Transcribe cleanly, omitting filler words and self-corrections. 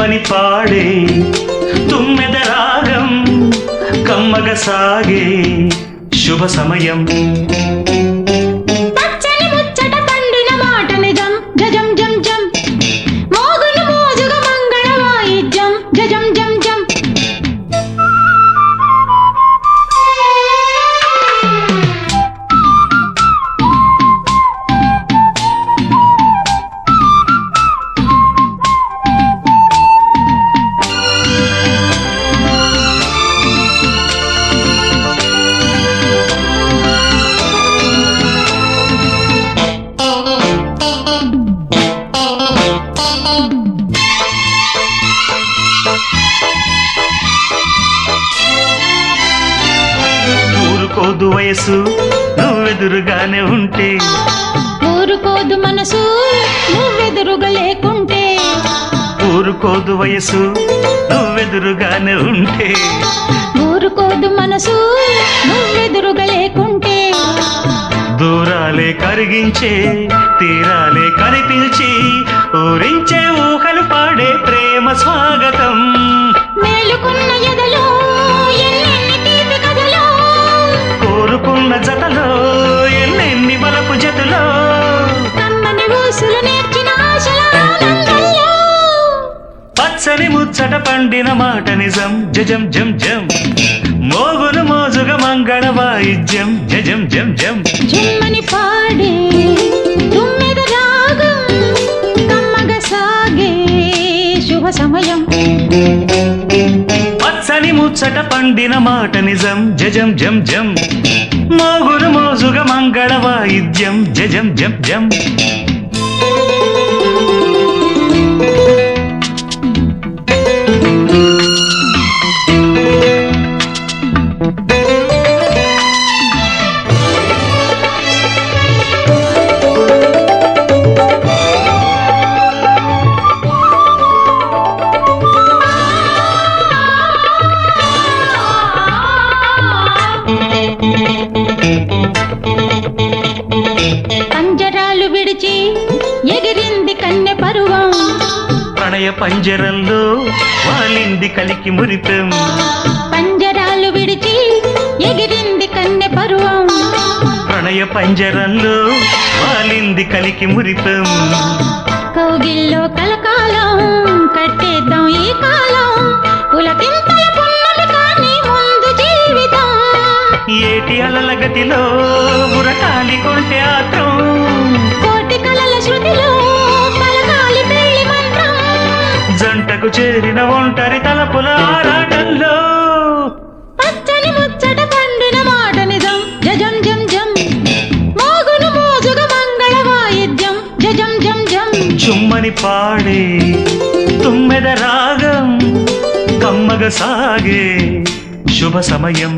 చుమ్మని పాడే తుమ్మెద రాగం కమ్మగ సాగే శుభ సమయం. ఊరుకోదు వయసు నువ్వెదురుగానే ఉంటే, ఊరుకోదు మనసు నువ్వెదురుగా లేకుంటే, ఊరుకోదు వయసు నువ్వెదురుగానే ఉంటే, ఊరుకోదు మనసు నువ్వెదురుగా లేకుంటే, దూరాలే కరిగించే తీరాలే కనిపించి ఊరించే ఊహలు పాడే ప్రేమ స్వాగతం. మేలుకున్న ఎదలో ఎన్నెన్ని తీపి కథలో, కోరుకున్న జతలో ఎన్నెన్ని వలపు జతలో, కమ్మని ఊసులు నేర్చిన ఆశల ఆనందంలో, పచ్చని ముచ్చట పండిన మాట నిజం జజం జం జం, మోగును మోజుగ మంగళ వాయిద్యం జజం జం జం. చుమ్మని పాడే తుమ్మెద రాగం కమ్మగ సాగే శుభ సమయం. పచ్చని ముచ్చట పండిన మాట నిజం జజం జం జం, మోగును మోజుగ మంగళ వాయిద్యం జజం జం జం. పంజరాలు విడిచి ఎగిరింది కన్నె పరువం, ప్రణయ పంజరంలో వాలింది కలికి మురితం, పంజరాలు విడిచి ఎగిరింది కన్నె పరువం, ప్రణయ పంజరంలో వాలింది కలికి మురితం. కౌగిల్లో కలకాలం కట్టేద్దాం ఈ కాలం, పులకింతల పున్నమి కానీ ముందు జీవితం. ఏటి అలల గతిలో ఉరకాలి కొంటే ఆత్రం, కోటి కలల శృతిలో పలకాలి పెళ్లి మంత్రం, జంటకు చేరిన ఒంటరి తలపుల ఆరాటంలో, పచ్చని ముచ్చట పండిన మాట నిజం జజం జం జం, మోగును మోజుగ మంగళ వాయిద్యం జజం జం జం. చుమ్మని పాడే తుమ్మెద రాగం కమ్మగ సాగే శుభ సమయం.